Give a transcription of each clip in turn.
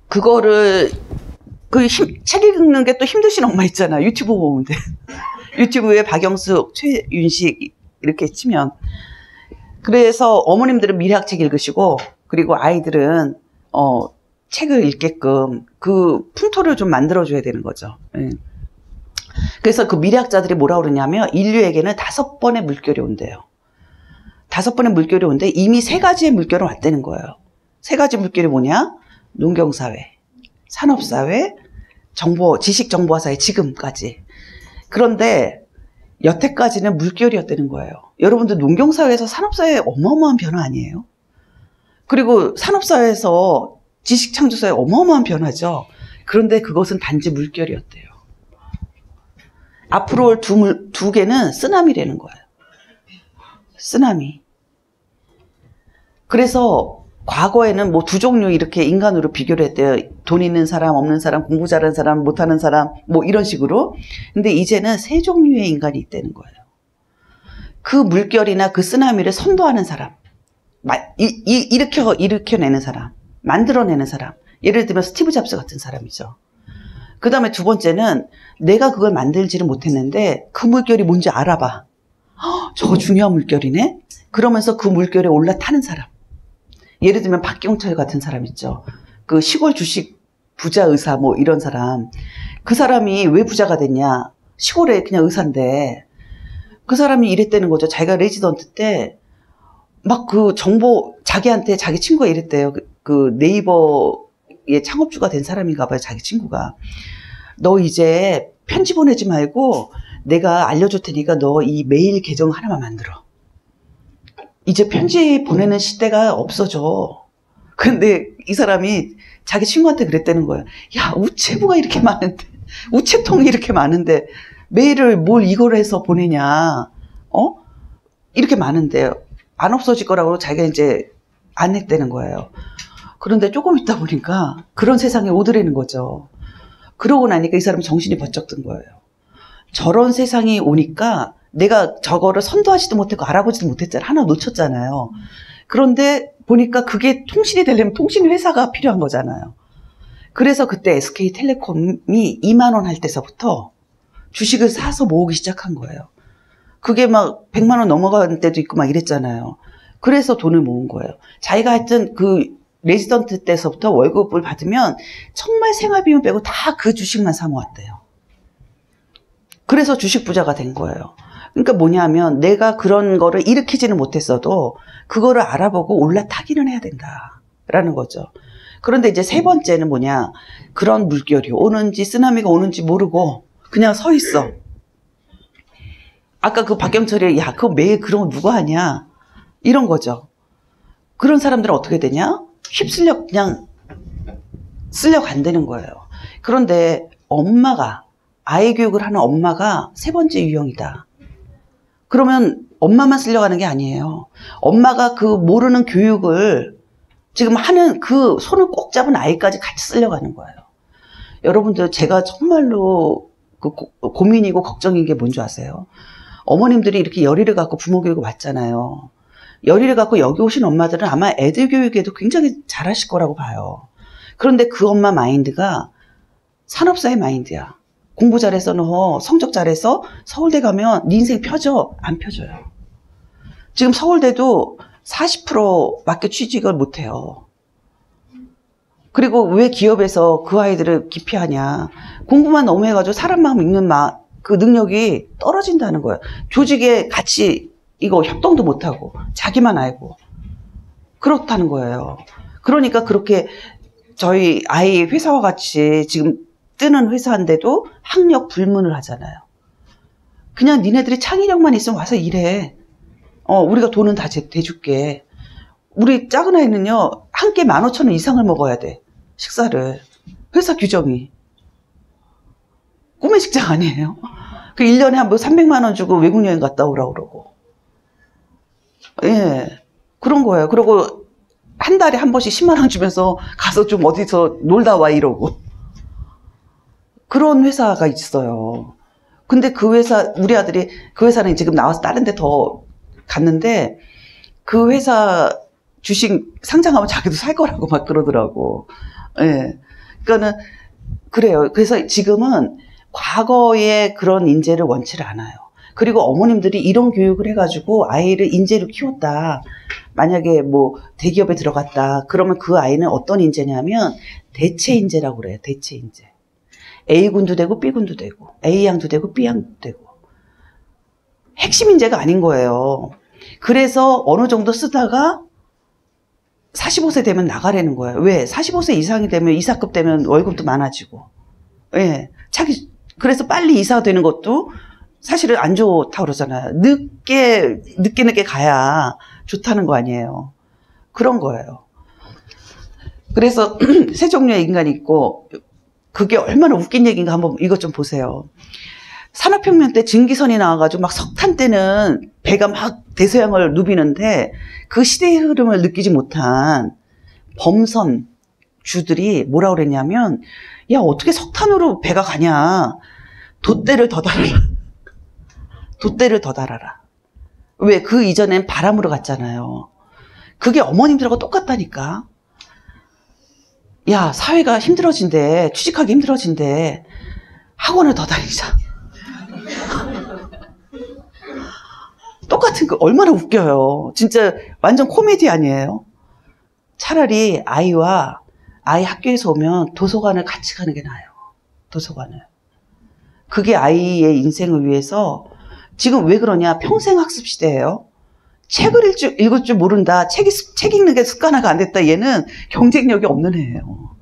그거를 책 읽는 게 또 힘드신 엄마 있잖아. 유튜브 보면 돼. 유튜브에 박영숙, 최윤식 이렇게 치면. 그래서 어머님들은 미래학책 읽으시고, 그리고 아이들은 책을 읽게끔 그 풍토를 좀 만들어줘야 되는 거죠. 예. 그래서 그 미래학자들이 뭐라 그러냐면 인류에게는 5번의 물결이 온대요. 5번의 물결이 온데 이미 3가지의 물결은 왔다는 거예요. 3가지 물결이 뭐냐? 농경사회, 산업사회, 지식정보화사회, 지금까지. 그런데 여태까지는 물결이었다는 거예요. 여러분들 농경사회에서 산업사회 어마어마한 변화 아니에요? 그리고 산업사회에서 지식창조사회 어마어마한 변화죠. 그런데 그것은 단지 물결이었대요. 앞으로 올 두 개는 쓰나미라는 거예요. 쓰나미. 그래서 과거에는 뭐 2종류 이렇게 인간으로 비교를 했대요. 돈 있는 사람, 없는 사람, 공부 잘하는 사람, 못하는 사람, 뭐 이런 식으로. 근데 이제는 3종류의 인간이 있다는 거예요. 그 물결이나 그 쓰나미를 선도하는 사람, 일으켜내는 사람, 만들어내는 사람. 예를 들면 스티브 잡스 같은 사람이죠. 그 다음에 2번째는 내가 그걸 만들지를 못했는데 그 물결이 뭔지 알아봐. 저거 중요한 물결이네? 그러면서 그 물결에 올라타는 사람. 예를 들면 박경철 같은 사람 있죠. 그 시골 주식 부자 의사 뭐 이런 사람. 그 사람이 왜 부자가 됐냐? 시골에 그냥 의사인데 그 사람이 이랬다는 거죠. 자기가 레지던트 때 막 그 정보 자기한테 자기 친구가 이랬대요. 그 네이버의 창업주가 된 사람인가 봐요. 자기 친구가. 너 이제 편지 보내지 말고 내가 알려줄 테니까 너 이 메일 계정 하나만 만들어. 이제 편지 보내는 시대가 없어져. 근데 이 사람이 자기 친구한테 그랬다는 거예요. 야, 우체부가 이렇게 많은데, 우체통이 이렇게 많은데 메일을 뭘 이걸 해서 보내냐. 이렇게 많은데 안 없어질 거라고 자기가 이제 안 했다는 거예요. 그런데 조금 있다 보니까 그런 세상에 오더라는 거죠. 그러고 나니까 이 사람이 정신이 번쩍 든 거예요. 저런 세상이 오니까 내가 저거를 선도하지도 못했고 알아보지도 못했잖아요. 하나 놓쳤잖아요. 그런데 보니까 그게 통신이 되려면 통신회사가 필요한 거잖아요. 그래서 그때 SK텔레콤이 2만 원 할 때서부터 주식을 사서 모으기 시작한 거예요. 그게 막 100만 원 넘어가는 때도 있고 막 이랬잖아요. 그래서 돈을 모은 거예요. 자기가 하여튼 그 레지던트 때서부터 월급을 받으면 정말 생활비용 빼고 다 그 주식만 사 모았대요. 그래서 주식 부자가 된 거예요. 그러니까 뭐냐면 내가 그런 거를 일으키지는 못했어도 그거를 알아보고 올라타기는 해야 된다라는 거죠. 그런데 이제 3번째는 뭐냐. 그런 물결이 오는지 쓰나미가 오는지 모르고 그냥 서 있어. 아까 그 박경철이 야 그거 매일 그런 거 누가 하냐. 이런 거죠. 그런 사람들은 어떻게 되냐. 휩쓸려 그냥 쓸려간다는 거예요. 그런데 엄마가 아이 교육을 하는 엄마가 3번째 유형이다. 그러면 엄마만 쓸려가는 게 아니에요. 엄마가 그 모르는 교육을 지금 하는 그 손을 꼭 잡은 아이까지 같이 쓸려가는 거예요. 여러분들 제가 정말로 고민이고 걱정인 게 뭔지 아세요? 어머님들이 이렇게 열의를 갖고 부모 교육을 왔잖아요. 열의를 갖고 여기 오신 엄마들은 아마 애들 교육에도 굉장히 잘하실 거라고 봐요. 그런데 그 엄마 마인드가 산업사회 마인드야. 공부 잘해서 너 성적 잘해서 서울대 가면 네 인생 펴져? 안 펴져요. 지금 서울대도 40%밖에 취직을 못해요. 그리고 왜 기업에서 그 아이들을 기피하냐. 공부만 너무 해가지고 사람 마음 읽는 그 능력이 떨어진다는 거예요. 조직에 같이 이거 협동도 못하고 자기만 알고 그렇다는 거예요. 그러니까 그렇게 저희 아이 회사와 같이 지금 뜨는 회사인데도 학력 불문을 하잖아요. 그냥 니네들이 창의력만 있으면 와서 일해. 우리가 돈은 다 대줄게. 우리 작은 아이는요, 한 끼 15,000원 이상을 먹어야 돼. 식사를. 회사 규정이. 꿈의 직장 아니에요? 그 1년에 한 번 300만 원 주고 외국 여행 갔다 오라고 그러고. 예. 그런 거예요. 그리고 한 달에 한 번씩 10만 원 주면서 가서 좀 어디서 놀다 와 이러고. 그런 회사가 있어요. 근데 그 회사, 우리 아들이 그 회사는 지금 나와서 다른 데 더 갔는데 그 회사 주식 상장하면 자기도 살 거라고 막 그러더라고. 예. 그러니까는 그래요. 그래서 지금은 과거의 그런 인재를 원치를 않아요. 그리고 어머님들이 이런 교육을 해가지고 아이를 인재로 키웠다. 만약에 뭐 대기업에 들어갔다. 그러면 그 아이는 어떤 인재냐면 대체 인재라고 그래요. 대체 인재. A군도 되고 B군도 되고 A양도 되고 B양도 되고 핵심 인재가 아닌 거예요. 그래서 어느 정도 쓰다가 45세 되면 나가라는 거예요. 왜? 45세 이상이 되면 이사급 되면 월급도 많아지고. 예. 그래서 빨리 이사 되는 것도 사실은 안 좋다고 그러잖아요. 늦게 가야 좋다는 거 아니에요. 그런 거예요. 그래서 세 종류의 인간이 있고, 그게 얼마나 웃긴 얘기인가 한번 이것 좀 보세요. 산업혁명 때 증기선이 나와가지고 막 석탄 때는 배가 막 대서양을 누비는데 그 시대의 흐름을 느끼지 못한 범선 주들이 뭐라고 그랬냐면, 야, 어떻게 석탄으로 배가 가냐. 돛대를 더 달아라. 돛대를 더 달아라. 왜? 그 이전엔 바람으로 갔잖아요. 그게 어머님들하고 똑같다니까. 야, 사회가 힘들어진대. 취직하기 힘들어진대. 학원을 더 다니자. 똑같은 거 얼마나 웃겨요. 진짜 완전 코미디 아니에요? 차라리 아이 학교에서 오면 도서관을 같이 가는 게 나아요. 도서관을. 그게 아이의 인생을 위해서 지금 왜 그러냐? 평생 학습 시대예요. 책을 읽을 줄 모른다. 책 읽는 게 습관화가 안 됐다. 얘는 경쟁력이 없는 애예요.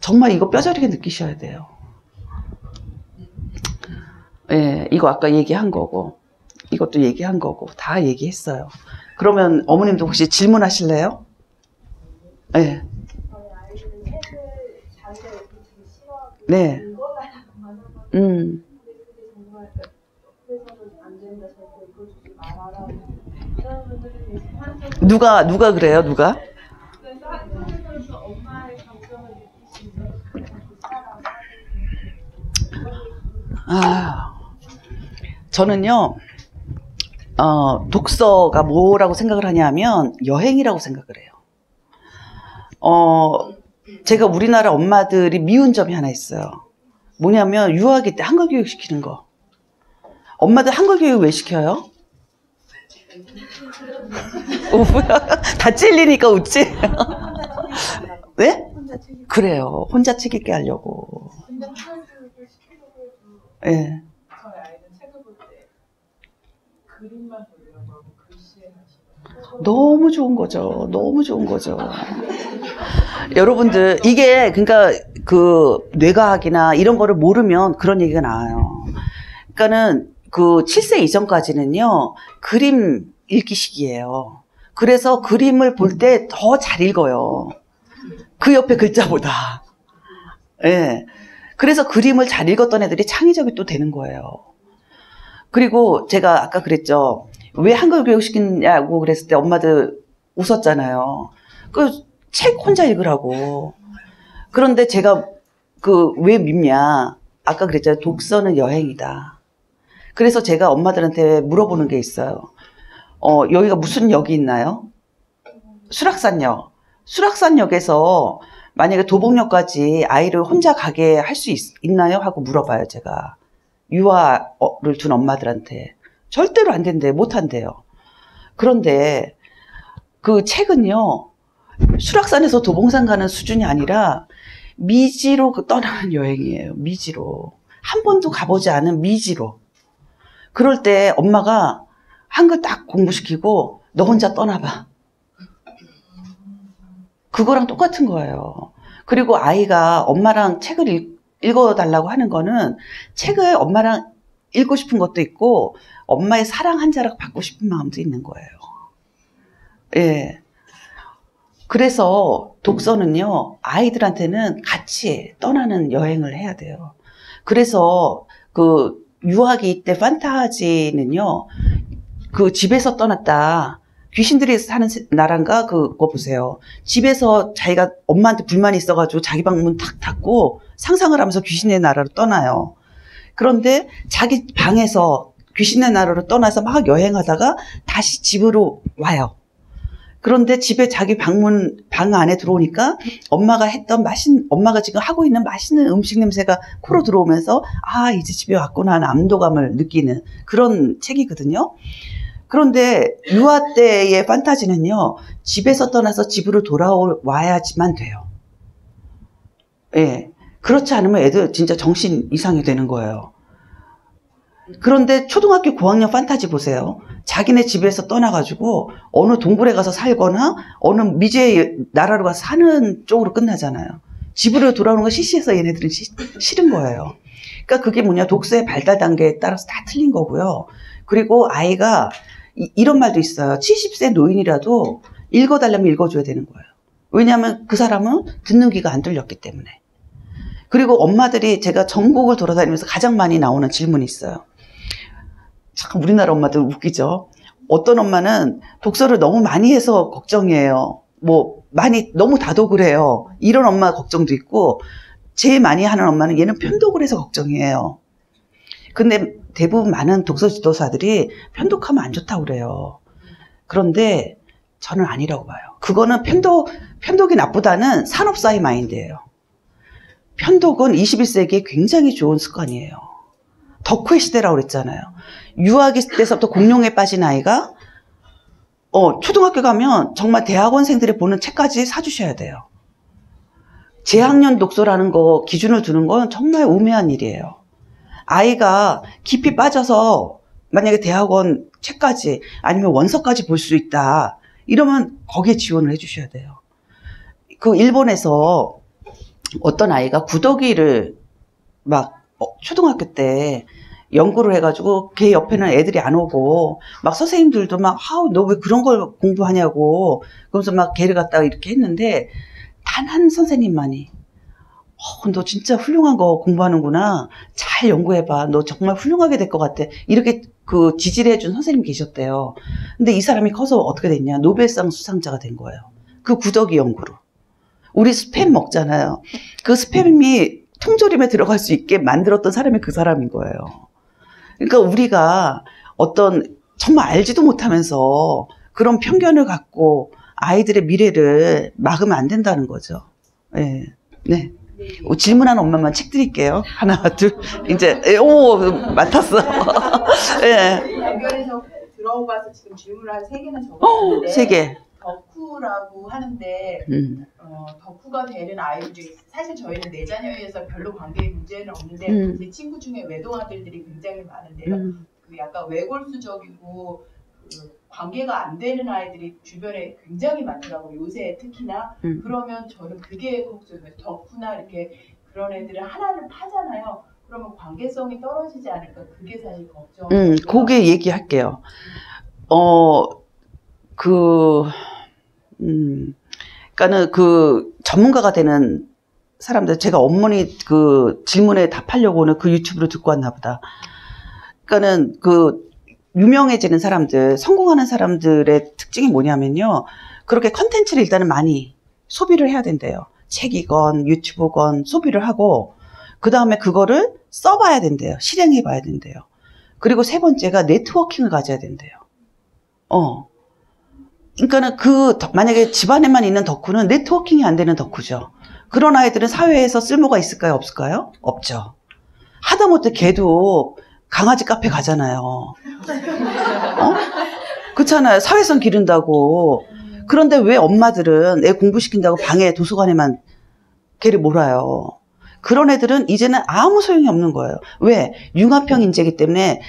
정말 이거 뼈저리게 느끼셔야 돼요. 예, 이거 아까 얘기한 거고, 이것도 얘기한 거고, 다 얘기했어요. 그러면 어머님도 혹시 질문하실래요? 예. 네. 누가 그래요? 누가? 저는요, 독서가 뭐라고 생각을 하냐면 여행이라고 생각을 해요. 제가 우리나라 엄마들이 미운 점이 하나 있어요. 뭐냐면 유아기 때 한글 교육 시키는 거. 엄마들 한글 교육 왜 시켜요? 뭐야? 다 찔리니까 웃지? 네? 그래요. 혼자 책 읽게 하려고. 예. 네. 저희 아이는 책을 볼 때 그림만 보려고 하고 글씨에 하시고. 너무 좋은 거죠. 너무 좋은 거죠. 여러분들, 이게, 그러니까, 그, 뇌과학이나 이런 거를 모르면 그런 얘기가 나와요. 그러니까는, 그, 7세 이전까지는요, 그림 읽기 시기예요. 그래서 그림을 볼 때 더 잘 읽어요. 그 옆에 글자보다. 예. 네. 그래서 그림을 잘 읽었던 애들이 창의적이 또 되는 거예요. 그리고 제가 아까 그랬죠. 왜 한글 교육 시키냐고 그랬을 때 엄마들 웃었잖아요. 그 책 혼자 읽으라고. 그런데 제가 왜 밉냐. 아까 그랬잖아요. 독서는 여행이다. 그래서 제가 엄마들한테 물어보는 게 있어요. 여기가 무슨 역이 있나요? 수락산역. 수락산역에서 만약에 도봉역까지 아이를 혼자 가게 할 수 있나요? 하고 물어봐요, 제가. 유아를 둔 엄마들한테. 절대로 안 된대요. 못 한대요. 그런데 그 책은요, 수락산에서 도봉산 가는 수준이 아니라 미지로 떠나는 여행이에요. 미지로. 한 번도 가보지 않은 미지로. 그럴 때 엄마가 한글 딱 공부시키고 너 혼자 떠나봐. 그거랑 똑같은 거예요. 그리고 아이가 엄마랑 책을 읽어달라고 하는 거는 책을 엄마랑 읽고 싶은 것도 있고 엄마의 사랑 한 자락 받고 싶은 마음도 있는 거예요. 예. 그래서 독서는요, 아이들한테는 같이 떠나는 여행을 해야 돼요. 그래서 그 유아기 때 판타지는요, 그 집에서 떠났다. 귀신들이 사는 나라인가? 그거 보세요. 집에서 자기가 엄마한테 불만이 있어가지고 자기 방 문 탁 닫고 상상을 하면서 귀신의 나라로 떠나요. 그런데 자기 방에서 귀신의 나라로 떠나서 막 여행하다가 다시 집으로 와요. 그런데 집에 자기 방 안에 들어오니까 엄마가 지금 하고 있는 맛있는 음식 냄새가 코로 들어오면서 아, 이제 집에 왔구나 하는 안도감을 느끼는 그런 책이거든요. 그런데 유아 때의 판타지는요, 집에서 떠나서 집으로 돌아와야지만 돼요. 예. 그렇지 않으면 애들 진짜 정신 이상이 되는 거예요. 그런데 초등학교 고학년 판타지 보세요. 자기네 집에서 떠나가지고 어느 동굴에 가서 살거나 어느 미지의 나라로 가서 사는 쪽으로 끝나잖아요. 집으로 돌아오는 거 시시해서 얘네들은 싫은 거예요. 그러니까 그게 뭐냐, 독서의 발달 단계에 따라서 다 틀린 거고요. 그리고 아이가 이런 말도 있어요. 70세 노인이라도 읽어달라면 읽어줘야 되는 거예요. 왜냐하면 그 사람은 듣는 귀가 안 들렸기 때문에. 그리고 엄마들이 제가 전국을 돌아다니면서 가장 많이 나오는 질문이 있어요. 참 우리나라 엄마들 웃기죠. 어떤 엄마는 독서를 너무 많이 해서 걱정이에요. 너무 다독을 해요. 이런 엄마 걱정도 있고, 제일 많이 하는 엄마는 얘는 편독을 해서 걱정이에요. 근데 대부분 많은 독서 지도사들이 편독하면 안 좋다고 그래요. 그런데 저는 아니라고 봐요. 그거는 편독이 나쁘다는 산업사회 마인드예요. 편독은 21세기에 굉장히 좋은 습관이에요. 덕후의 시대라고 그랬잖아요. 유아기 때서부터 공룡에 빠진 아이가 초등학교 가면 정말 대학원생들이 보는 책까지 사주셔야 돼요. 재학년 독서라는 거 기준을 두는 건 정말 우매한 일이에요. 아이가 깊이 빠져서 만약에 대학원 책까지 아니면 원서까지 볼 수 있다, 이러면 거기에 지원을 해주셔야 돼요. 그 일본에서 어떤 아이가 구더기를 초등학교 때 연구를 해가지고 걔 옆에는 애들이 안 오고 선생님들도 너 왜 그런 걸 공부하냐고 그러면서 걔를 갖다가 이렇게 했는데, 단 한 선생님만이 너 진짜 훌륭한 거 공부하는구나, 잘 연구해봐, 너 정말 훌륭하게 될 것 같아, 이렇게 지지를 해준 선생님이 계셨대요. 근데 이 사람이 커서 어떻게 됐냐, 노벨상 수상자가 된 거예요. 그 구더기 연구로. 우리 스팸 먹잖아요. 그 스팸이 통조림에 들어갈 수 있게 만들었던 사람이 그 사람인 거예요. 그러니까 우리가 정말 알지도 못하면서 그런 편견을 갖고 아이들의 미래를 막으면 안 된다는 거죠. 네. 네. 질문하는 엄마만 책 드릴게요. 하나, 둘, 이제, 맡았어. 네. 연결해서 들어봐서 지금 질문을 한 3개나 적었는데. 3개. 덕후라고 하는데, 덕후가 되는 아이들이, 사실 저희는 내 자녀에서 별로 관계에 문제는 없는데, 제 친구 중에 외동아들들이 굉장히 많은데요. 약간 외골수적이고, 관계가 안 되는 아이들이 주변에 굉장히 많더라고요. 요새 특히나. 그러면 저는 그게 걱정이에요. 덕후나 이렇게 그런 애들은 하나를 파잖아요. 그러면 관계성이 떨어지지 않을까. 그게 사실 걱정이에요. 그게 얘기할게요. 그러니까는 전문가가 되는 사람들, 제가 어머니 질문에 답하려고는 그 유튜브를 듣고 왔나 보다. 그러니까는 유명해지는 사람들, 성공하는 사람들의 특징이 뭐냐면요, 그렇게 컨텐츠를 일단은 많이 소비를 해야 된대요. 책이건 유튜브건 소비를 하고, 그 다음에 그거를 써봐야 된대요. 실행해봐야 된대요. 그리고 3번째가 네트워킹을 가져야 된대요. 그러니까는 만약에 집안에만 있는 덕후는 네트워킹이 안 되는 덕후죠. 그런 아이들은 사회에서 쓸모가 있을까요? 없을까요? 없죠. 하다못해 걔도 강아지 카페 가잖아요. 그렇잖아요. 사회성 기른다고. 그런데 왜 엄마들은 애 공부시킨다고 방에 도서관에만 걔를 몰아요? 그런 애들은 이제는 아무 소용이 없는 거예요. 왜? 융합형 인재이기 때문에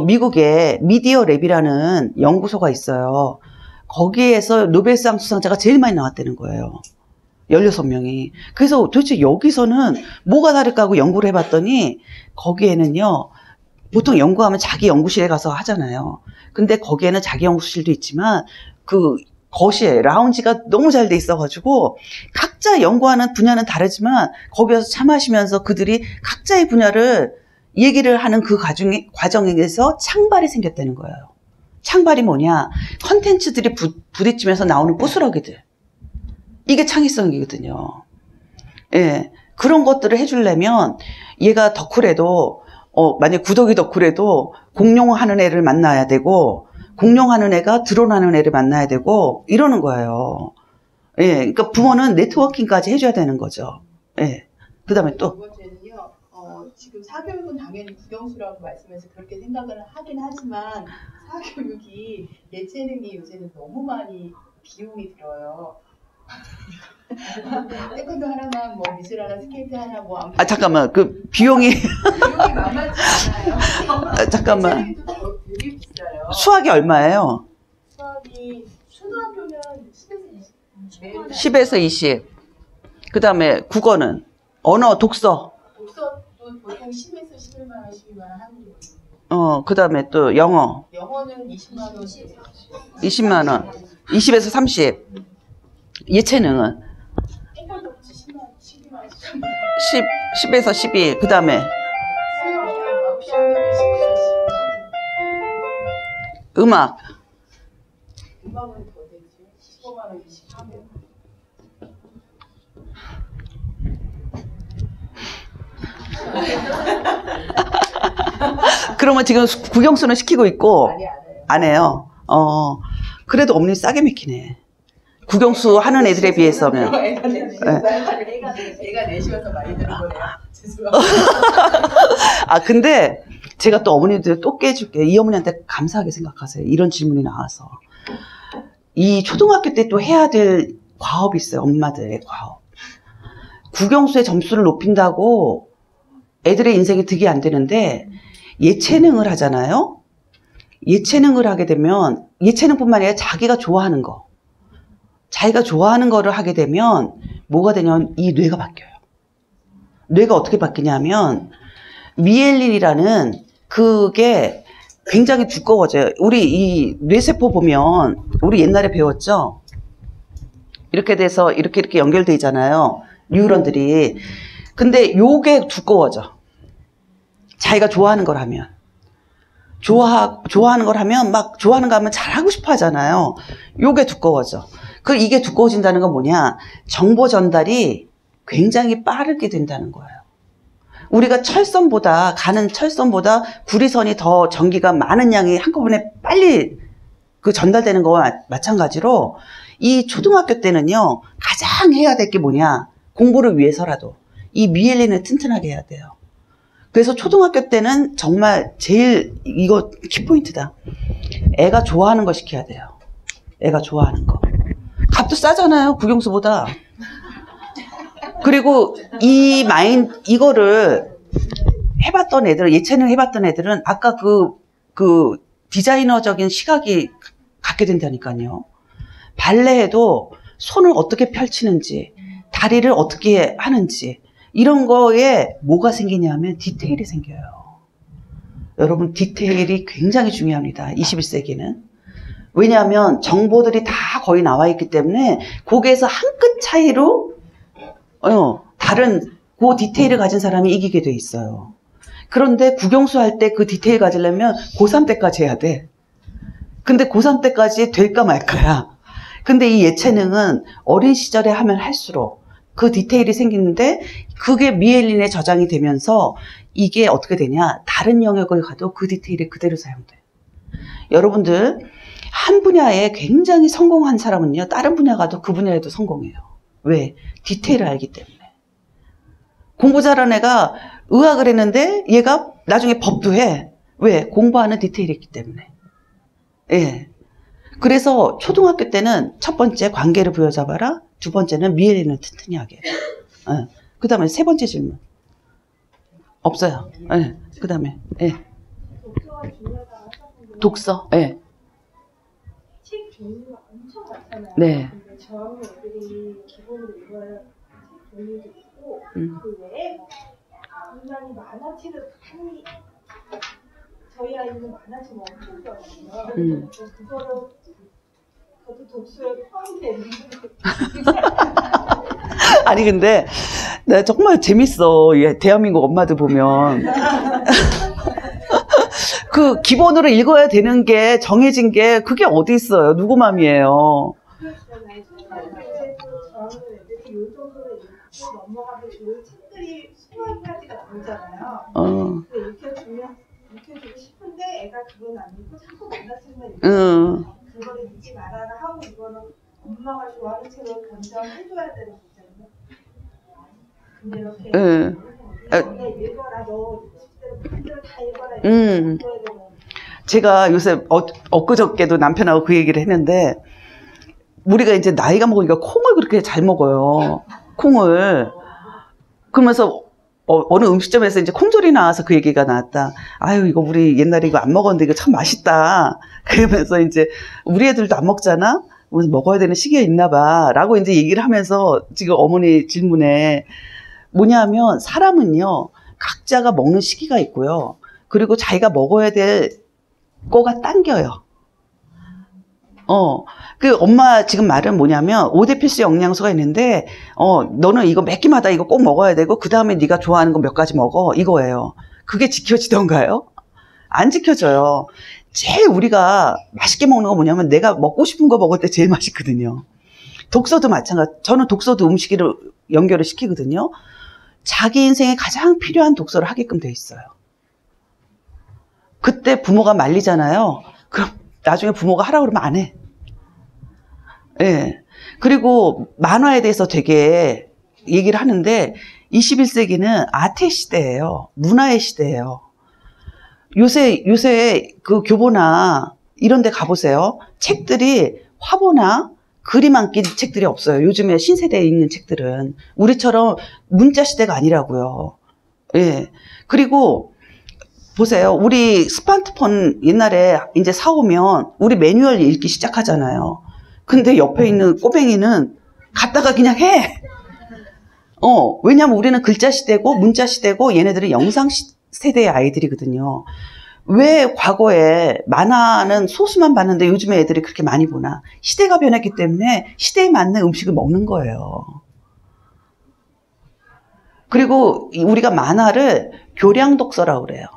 미국에 미디어 랩이라는 연구소가 있어요. 거기에서 노벨상 수상자가 제일 많이 나왔다는 거예요. 16명이. 그래서 도대체 여기서는 뭐가 다를까 하고 연구를 해봤더니, 거기에는요, 보통 연구하면 자기 연구실에 가서 하잖아요. 근데 거기에는 자기 연구실도 있지만 거실, 라운지가 너무 잘 돼 있어가지고 각자 연구하는 분야는 다르지만 거기서 차 마시면서 그들이 각자의 분야를 얘기를 하는 그 과정에서 창발이 생겼다는 거예요. 창발이 뭐냐? 컨텐츠들이 부딪히면서 나오는 부스러기들. 이게 창의성이거든요. 예. 그런 것들을 해주려면 얘가 덕후래도 만약 구더기 덕후래도 공룡하는 애를 만나야 되고, 공룡하는 애가 드론하는 애를 만나야 되고 이러는 거예요. 예, 그러니까 부모는 네트워킹까지 해줘야 되는 거죠. 예. 그다음에 또 두 번째는요. 지금 사교육은 당연히 국영수라고 말씀해서 그렇게 생각을 하긴 하지만 사교육이 예체능이 요새는 너무 많이 비용이 들어요. 태권도 하나만 뭐 미술 하나 스케이트 하나 뭐 아무튼 잠깐만 그 비용이 만만치 않아요. 잠깐만 예체능도 되게 비싸요. 수학이 얼마예요? 수학이 초등학교는 10에서 20. 10에서 20. 그다음에 국어는 언어 독서도 보통 10에서 11만 원, 12만 원 하는 거예요. 그다음에 또 영어는 20만 원, 20만 원. 20에서 30. 예체능은 12만 원, 10에서 12. 그다음에 음악은 음악은 더 되지. 15만 원, 20만 원. 그러면 지금 국영수는 시키고 있고 아니 안 해요. 안 해요. 그래도 어머니 싸게 맥히네. 국영수 하는 애들에 비해서면. 애가 내쉬어서 많이 드는 거예요. 죄송합니다. 근데 제가 또 어머니들 또 깨줄게. 이 어머니한테 감사하게 생각하세요. 이런 질문이 나와서. 이 초등학교 때 또 해야 될 과업이 있어요. 엄마들의 과업. 국영수의 점수를 높인다고 애들의 인생이 득이 안 되는데 예체능을 하잖아요. 예체능을 하게 되면 예체능뿐만 아니라 자기가 좋아하는 거를 하게 되면 뭐가 되냐면 이 뇌가 바뀌어요. 뇌가 어떻게 바뀌냐면 미엘린이라는 그게 굉장히 두꺼워져요. 우리 이 뇌세포 보면 우리 옛날에 배웠죠. 이렇게 돼서 이렇게 연결돼 있잖아요. 뉴런들이. 근데 요게 두꺼워져. 자기가 좋아하는 걸 하면. 좋아하는 걸 하면 막 좋아하는 거 하면 잘하고 싶어 하잖아요. 요게 두꺼워져. 이게 두꺼워진다는 건 뭐냐? 정보 전달이 굉장히 빠르게 된다는 거예요. 우리가 가는 철선보다 구리선이 더 전기가 많은 양이 한꺼번에 빨리 전달되는 거와 마찬가지로 이 초등학교 때는요, 가장 해야 될 게 뭐냐? 공부를 위해서라도 이 미엘린을 튼튼하게 해야 돼요. 그래서 초등학교 때는 정말 제일 이거 키포인트다. 애가 좋아하는 거 시켜야 돼요. 애가 좋아하는 거. 값도 싸잖아요, 국영수보다. 그리고 이거를 해봤던 애들은, 예체능 해봤던 애들은 아까 그 디자이너적인 시각이 갖게 된다니까요. 발레에도 손을 어떻게 펼치는지, 다리를 어떻게 하는지, 이런 거에 뭐가 생기냐면 디테일이 생겨요. 여러분, 디테일이 굉장히 중요합니다. 21세기는. 왜냐하면 정보들이 다 거의 나와 있기 때문에 거기에서 한 끗 차이로 다른 그 디테일을 가진 사람이 이기게 돼 있어요. 그런데 국영수 할 때 그 디테일 가지려면 고3 때까지 해야 돼. 근데 고3 때까지 될까 말까야. 근데 이 예체능은 어린 시절에 하면 할수록 그 디테일이 생기는데 그게 미엘린에 저장이 되면서 이게 어떻게 되냐. 다른 영역을 가도 그 디테일이 그대로 사용돼. 여러분들 한 분야에 굉장히 성공한 사람은요. 다른 분야 가도 그 분야에도 성공해요. 왜? 디테일을 알기 때문에. 공부 잘하는 애가 의학을 했는데 얘가 나중에 법도 해. 왜? 공부하는 디테일이 있기 때문에. 예. 그래서 초등학교 때는 첫 번째 관계를 부여잡아라. 두 번째는 미엘린을 튼튼히 하게. 예. 그 다음에 세 번째 질문. 없어요. 예. 그 다음에, 예. 독서, 예. 책 종류가 엄청 많잖아요. 네. 근데 저학년 애들이 기본으로 읽어야 책 종류도 있고 그 외에 인간이 만화책을 많이 저희 아이는 만화책 엄청 좋아하거든요. 그거를 저도 독서에 포함되는 아니 근데 나 정말 재밌어. 대한민국 엄마들 보면 그 기본으로 읽어야 되는 게 정해진 게 그게 어디 있어요. 누구 맘이에요. 저학년 애들이 요 정도로 읽고 넘어가도 좋은 책들이 20가지가 나오잖아요. 근데 읽혀주고 싶은데 애가 그건 아니고 자꾸 만났으면 응. 그거를 잊지 말아라 하고 이거는 엄마가 좋아하는 책을 권장해줘야 되는 거잖아요. 근데 이렇게 응. 근데 읽어라 너 60대로 다 읽어라 이렇게 줘야 되는 제가 요새 엊그저께도 남편하고 그 얘기를 했는데 우리가 이제 나이가 먹으니까 콩을 그렇게 잘 먹어요. 콩을. 그러면서 어느 음식점에서 이제 콩조리 나와서 그 얘기가 나왔다. 아유, 이거 우리 옛날에 이거 안 먹었는데 이거 참 맛있다. 그러면서 이제 우리 애들도 안 먹잖아? 그래서 먹어야 되는 시기가 있나 봐. 라고 이제 얘기를 하면서 지금 어머니 질문에 뭐냐면 사람은요, 각자가 먹는 시기가 있고요. 그리고 자기가 먹어야 될 거가 당겨요. 그 엄마 지금 말은 뭐냐면 5대 필수 영양소가 있는데 너는 이거 몇 끼마다 이거 꼭 먹어야 되고 그 다음에 네가 좋아하는 거 몇 가지 먹어 이거예요. 그게 지켜지던가요? 안 지켜져요. 제일 우리가 맛있게 먹는 거 뭐냐면 내가 먹고 싶은 거 먹을 때 제일 맛있거든요. 독서도 마찬가지. 저는 독서도 음식으로 연결을 시키거든요. 자기 인생에 가장 필요한 독서를 하게끔 돼 있어요. 그때 부모가 말리잖아요. 그럼 나중에 부모가 하라고 그러면 안 해. 예. 그리고 만화에 대해서 되게 얘기를 하는데 21세기는 아트의 시대예요. 문화의 시대예요. 요새 그 교보나 이런 데 가보세요. 책들이 화보나 그림 안 낀 책들이 없어요. 요즘에 신세대에 있는 책들은. 우리처럼 문자 시대가 아니라고요. 예. 그리고 보세요. 우리 스마트폰 옛날에 이제 사오면 우리 매뉴얼 읽기 시작하잖아요. 근데 옆에 있는 꼬맹이는 갖다가 그냥 해. 왜냐면 우리는 글자 시대고 문자 시대고 얘네들은 영상 세대의 아이들이거든요. 왜 과거에 만화는 소수만 봤는데 요즘에 애들이 그렇게 많이 보나? 시대가 변했기 때문에 시대에 맞는 음식을 먹는 거예요. 그리고 우리가 만화를 교량 독서라고 그래요.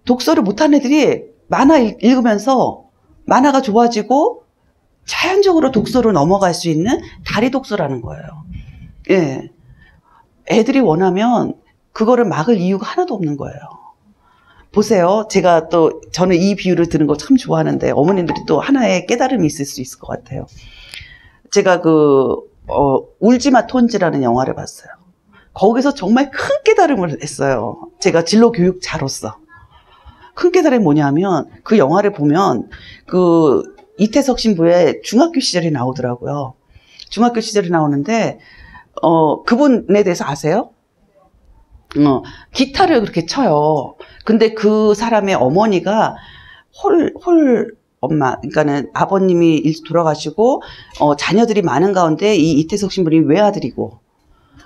독서를 못하는 애들이 만화 읽으면서 만화가 좋아지고 자연적으로 독서로 넘어갈 수 있는 다리 독서라는 거예요. 예. 애들이 원하면 그거를 막을 이유가 하나도 없는 거예요. 보세요. 저는 이 비유를 드는 거 참 좋아하는데 어머님들이 또 하나의 깨달음이 있을 수 있을 것 같아요. 제가 울지마 톤지라는 영화를 봤어요. 거기서 정말 큰 깨달음을 했어요. 제가 진로 교육자로서. 큰 깨달음이 뭐냐면 그 영화를 보면 이태석 신부의 중학교 시절이 나오더라고요. 중학교 시절이 나오는데 그분에 대해서 아세요? 기타를 그렇게 쳐요. 근데 그 사람의 어머니가 엄마, 그러니까는 아버님이 일찍 돌아가시고 자녀들이 많은 가운데 이 이태석 신부는 외아들이고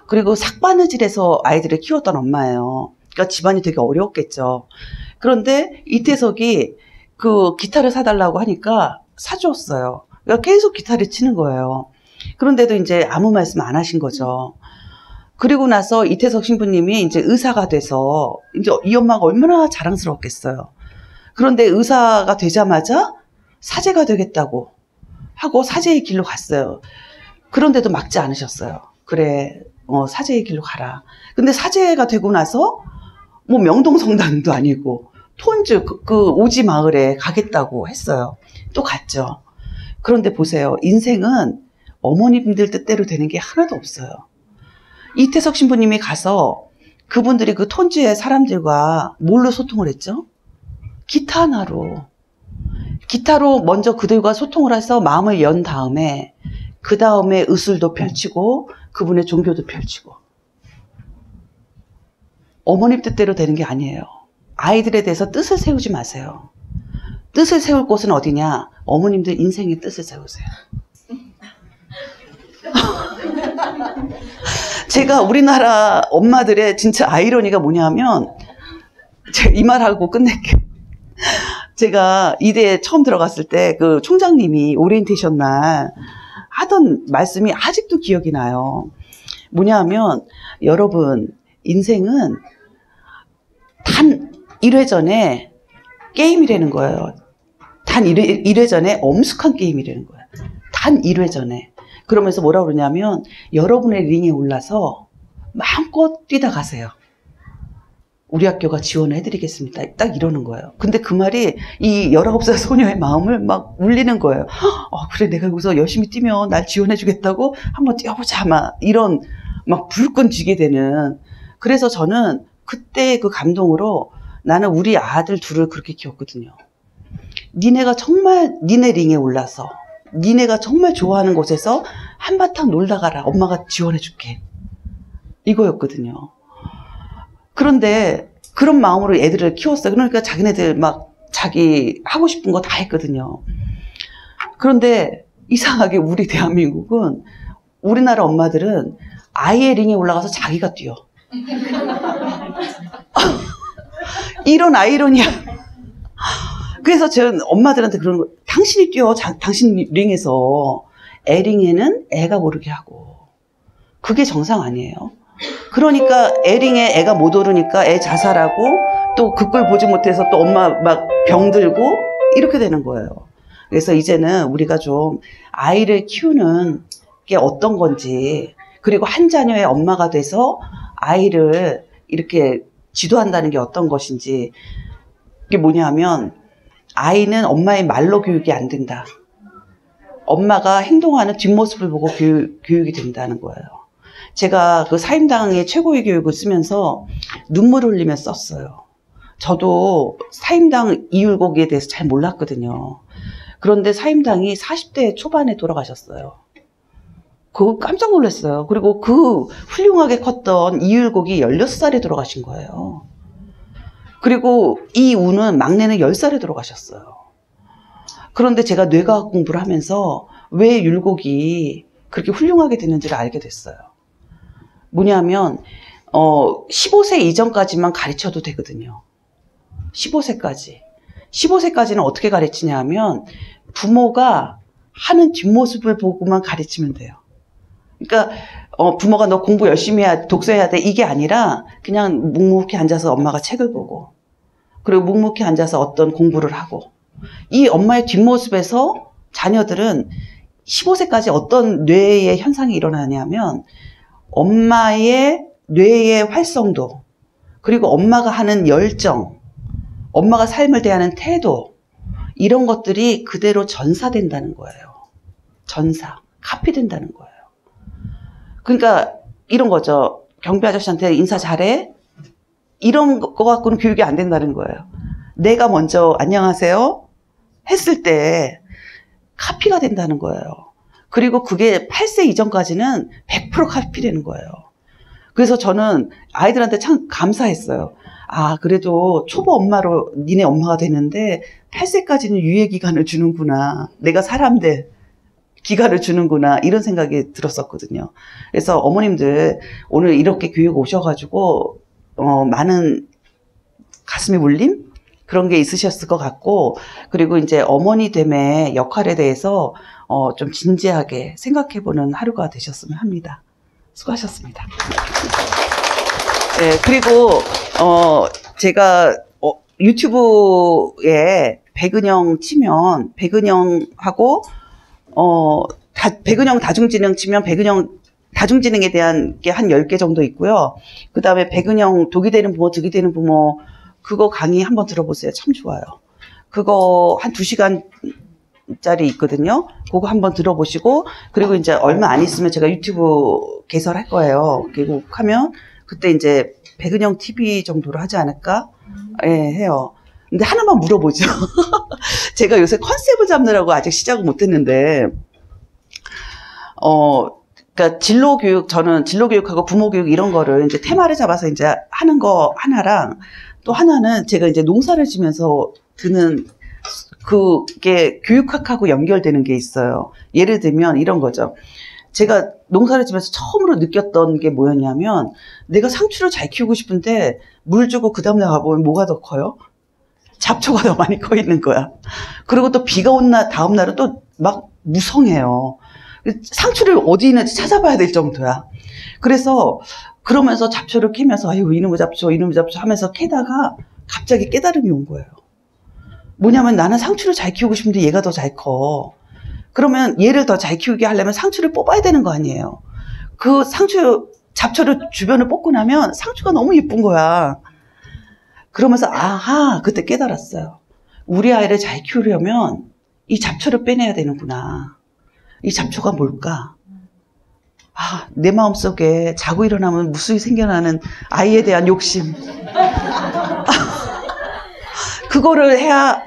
그리고 삭바느질해서 아이들을 키웠던 엄마예요. 그러니까 집안이 되게 어려웠겠죠. 그런데 이태석이 그 기타를 사달라고 하니까 사주었어요. 그러니까 계속 기타를 치는 거예요. 그런데도 이제 아무 말씀 안 하신 거죠. 그리고 나서 이태석 신부님이 이제 의사가 돼서 이제 이 엄마가 얼마나 자랑스러웠겠어요. 그런데 의사가 되자마자 사제가 되겠다고 하고 사제의 길로 갔어요. 그런데도 막지 않으셨어요. 그래, 사제의 길로 가라. 근데 사제가 되고 나서 뭐 명동성당도 아니고 톤주 그 오지 마을에 가겠다고 했어요. 또 갔죠. 그런데 보세요. 인생은 어머님들 뜻대로 되는 게 하나도 없어요. 이태석 신부님이 가서 그분들이 그 톤주의 사람들과 뭘로 소통을 했죠? 기타 하나로. 기타로 먼저 그들과 소통을 해서 마음을 연 다음에 그 다음에 의술도 펼치고 그분의 종교도 펼치고. 어머님 뜻대로 되는 게 아니에요. 아이들에 대해서 뜻을 세우지 마세요. 뜻을 세울 곳은 어디냐? 어머님들 인생의 뜻을 세우세요. 제가 우리나라 엄마들의 진짜 아이러니가 뭐냐면 제가 이 말하고 끝낼게요. 제가 이대에 처음 들어갔을 때 그 총장님이 오리엔테이션 날 하던 말씀이 아직도 기억이 나요. 뭐냐면 여러분 인생은 단 1회 전에 게임이라는 거예요. 단 1회 전에 엄숙한 게임이라는 거예요. 단 1회 전에. 그러면서 뭐라고 그러냐면 여러분의 링에 올라서 마음껏 뛰다 가세요. 우리 학교가 지원을 해드리겠습니다. 딱 이러는 거예요. 근데 그 말이 이 19살 소녀의 마음을 막 울리는 거예요. 그래, 내가 여기서 열심히 뛰면 날 지원해주겠다고 한번 뛰어보자. 막 이런 막 불끈 쥐게 되는. 그래서 저는 그때 그 감동으로 나는 우리 아들 둘을 그렇게 키웠거든요. 니네가 정말 니네 링에 올라서 니네가 정말 좋아하는 곳에서 한바탕 놀다 가라. 엄마가 지원해줄게. 이거였거든요. 그런데 그런 마음으로 애들을 키웠어요. 그러니까 자기네들 막 자기 하고 싶은 거 다 했거든요. 그런데 이상하게 우리 대한민국은 우리나라 엄마들은 아이의 링에 올라가서 자기가 뛰어. 이런 아이러니야. 그래서 저는 엄마들한테 그런 거, 당신이 뛰어. 당신 링에서. 애 링에는 애가 모르게 하고. 그게 정상 아니에요. 그러니까 애링에 애가 못 오르니까 애 자살하고 또 그걸 보지 못해서 또 엄마 막 병들고 이렇게 되는 거예요. 그래서 이제는 우리가 좀 아이를 키우는 게 어떤 건지, 그리고 한 자녀의 엄마가 돼서 아이를 이렇게 지도한다는 게 어떤 것인지, 이게 뭐냐면 아이는 엄마의 말로 교육이 안 된다. 엄마가 행동하는 뒷모습을 보고 교육이 된다는 거예요. 제가 그 사임당의 최고의 교육을 쓰면서 눈물을 흘리며 썼어요. 저도 사임당 이율곡에 대해서 잘 몰랐거든요. 그런데 사임당이 40대 초반에 돌아가셨어요. 그거 깜짝 놀랐어요. 그리고 그 훌륭하게 컸던 이율곡이 16살에 돌아가신 거예요. 그리고 이우는 막내는 10살에 돌아가셨어요. 그런데 제가 뇌과학 공부를 하면서 왜 율곡이 그렇게 훌륭하게 됐는지를 알게 됐어요. 뭐냐면 15세 이전까지만 가르쳐도 되거든요. 15세까지. 15세까지는 어떻게 가르치냐 하면 부모가 하는 뒷모습을 보고만 가르치면 돼요. 그러니까 부모가 너 공부 열심히 해야, 독서해야 돼, 이게 아니라 그냥 묵묵히 앉아서 엄마가 책을 보고, 그리고 묵묵히 앉아서 어떤 공부를 하고, 이 엄마의 뒷모습에서 자녀들은 15세까지 어떤 뇌의 현상이 일어나냐면 엄마의 뇌의 활성도, 그리고 엄마가 하는 열정, 엄마가 삶을 대하는 태도, 이런 것들이 그대로 전사된다는 거예요. 전사, 카피된다는 거예요. 그러니까 이런 거죠. 경비 아저씨한테 인사 잘해? 이런 거 갖고는 교육이 안 된다는 거예요. 내가 먼저 안녕하세요 했을 때 카피가 된다는 거예요. 그리고 그게 8세 이전까지는 100% 카피되는 거예요. 그래서 저는 아이들한테 참 감사했어요. 아, 그래도 초보 엄마로 니네 엄마가 되는데 8세까지는 유예 기간을 주는구나. 내가 사람 될 기간을 주는구나. 이런 생각이 들었었거든요. 그래서 어머님들 오늘 이렇게 교육 오셔가지고 많은 가슴에 울림? 그런 게 있으셨을 것 같고, 그리고 이제 어머니됨의 역할에 대해서 좀 진지하게 생각해보는 하루가 되셨으면 합니다. 수고하셨습니다. 네, 그리고 제가 유튜브에 백은영 치면 백은영하고 백은영 다중지능 치면 백은영 다중지능에 대한 게 한 10개 정도 있고요. 그 다음에 백은영 독이 되는 부모, 득이 되는 부모, 그거 강의 한번 들어보세요. 참 좋아요. 그거 한 2시간짜리 있거든요. 그거 한번 들어보시고, 그리고 이제 얼마 안 있으면 제가 유튜브 개설할 거예요. 개국하면 그때 이제 백은영 TV 정도로 하지 않을까? 예, 해요. 근데 하나만 물어보죠. 제가 요새 컨셉을 잡느라고 아직 시작을 못 했는데, 그러니까 진로교육, 저는 진로교육하고 부모교육 이런 거를 이제 테마를 잡아서 이제 하는 거 하나랑, 또 하나는 제가 이제 농사를 지면서 드는 그게 교육학하고 연결되는 게 있어요. 예를 들면 이런 거죠. 제가 농사를 지면서 처음으로 느꼈던 게 뭐였냐면, 내가 상추를 잘 키우고 싶은데 물 주고 그 다음날 가보면 뭐가 더 커요? 잡초가 더 많이 커 있는 거야. 그리고 또 비가 온 날 다음 날은 또 막 무성해요. 상추를 어디 있는지 찾아봐야 될 정도야. 그래서 그러면서 잡초를 캐면서 아유 이놈의 잡초 이놈의 잡초 하면서 캐다가 갑자기 깨달음이 온 거예요. 뭐냐면 나는 상추를 잘 키우고 싶은데 얘가 더 잘 커. 그러면 얘를 더 잘 키우게 하려면 상추를 뽑아야 되는 거 아니에요. 그 잡초를 주변을 뽑고 나면 상추가 너무 예쁜 거야. 그러면서 아하 그때 깨달았어요. 우리 아이를 잘 키우려면 이 잡초를 빼내야 되는구나. 이 잡초가 뭘까? 아, 내 마음속에 자고 일어나면 무수히 생겨나는 아이에 대한 욕심. 그거를 해야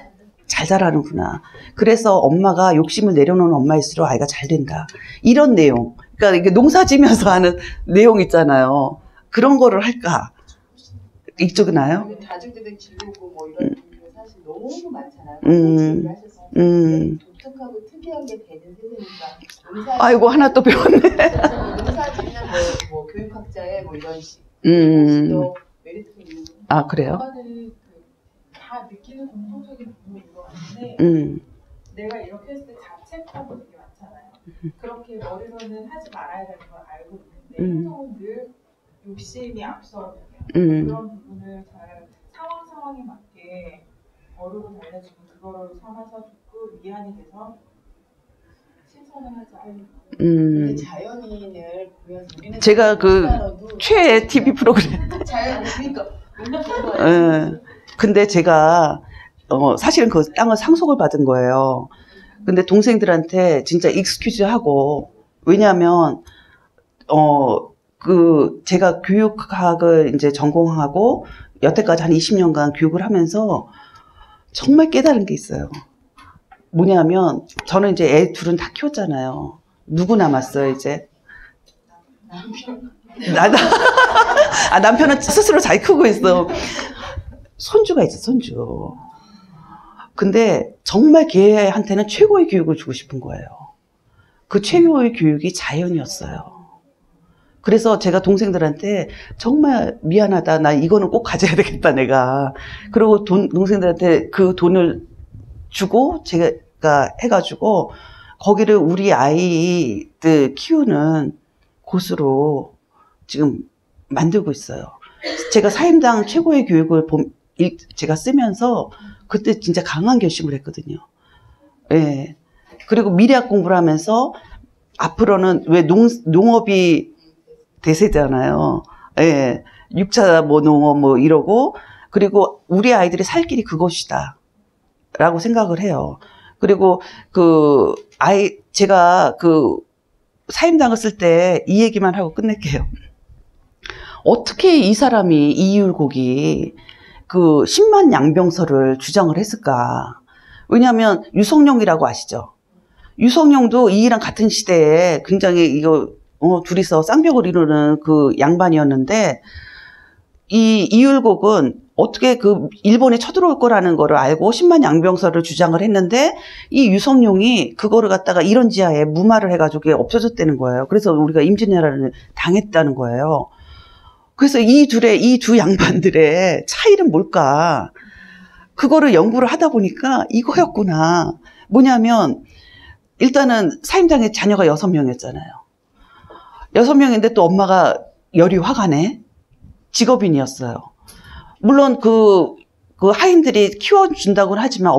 잘 자라는구나. 그래서 엄마가 욕심을 내려놓는 엄마일수록 아이가 잘 된다. 이런 내용. 그러니까 이게 농사 지면서 하는 내용 있잖아요. 그런 거를 할까? 이쪽은 나요? 가족들의 진로고 뭐 이런 분들 사실 너무 많잖아요. 독특하고 특이하게 되는 세상이니까. 아이고 하나 또 배웠네. 농사 짓는 뭐 교육학자의 뭐 이런 식. 또 메리트를. 아 그래요? 엄마들이 다 느끼는 공통적인 부분인 것 같은데 내가 이렇게 했을 때 자책하고 되게 많잖아요. 그렇게 머리로는 하지 말아야 되는 걸 알고 있는데 행동은 늘 욕심이 앞서거든요. 그런 부분을 잘 상황에 맞게 어루를 달래주고 그거를 삼아서 듣고 위안이 돼서 실천을 하지 않고 근데 자연인을 보면서 우리는 제가 그 최애 TV 프로그램 자연 그러니까 너무 좋아요. 근데 제가 사실은 그 땅을 상속을 받은 거예요. 근데 동생들한테 진짜 익스큐즈 하고 왜냐하면 제가 교육학을 이제 전공하고 여태까지 한 20년간 교육을 하면서 정말 깨달은 게 있어요. 뭐냐면 저는 이제 애 둘은 다 키웠잖아요. 누구 남았어요 이제? 남편은 스스로 잘 크고 있어. 손주가 있어 손주. 근데 정말 걔한테는 최고의 교육을 주고 싶은 거예요. 그 최고의 교육이 자연이었어요. 그래서 제가 동생들한테 정말 미안하다. 나 이거는 꼭 가져야 되겠다 내가. 그리고 동생들한테 그 돈을 주고 제가 해가지고 거기를 우리 아이들 키우는 곳으로 지금 만들고 있어요. 제가 사임당 최고의 교육을 제가 쓰면서 그때 진짜 강한 결심을 했거든요. 예. 그리고 미래학 공부를 하면서 앞으로는 왜 농업이 대세잖아요. 예. 6차 뭐 농업 뭐 이러고 그리고 우리 아이들이 살 길이 그것이다. 라고 생각을 해요. 그리고 제가 사임당을 쓸 때 이 얘기만 하고 끝낼게요. 어떻게 이 사람이 이율곡이 10만 양병설을 주장을 했을까? 왜냐하면 유성룡이라고 아시죠? 유성룡도 이이랑 같은 시대에 굉장히 둘이서 쌍벽을 이루는 그 양반이었는데 이 이율곡은 어떻게 일본이 쳐들어올 거라는 거를 알고 10만 양병설을 주장을 했는데 이 유성룡이 그거를 갖다가 이런 지하에 무마를 해가지고 없어졌다는 거예요. 그래서 우리가 임진왜란을 당했다는 거예요. 그래서 이 두 양반들의 차이는 뭘까? 그거를 연구를 하다 보니까 이거였구나. 뭐냐면 일단은 사임당의 자녀가 6명이었잖아요. 6명인데 또 엄마가 열이 화가네. 직업인이었어요. 물론 그 하인들이 키워준다고는 하지만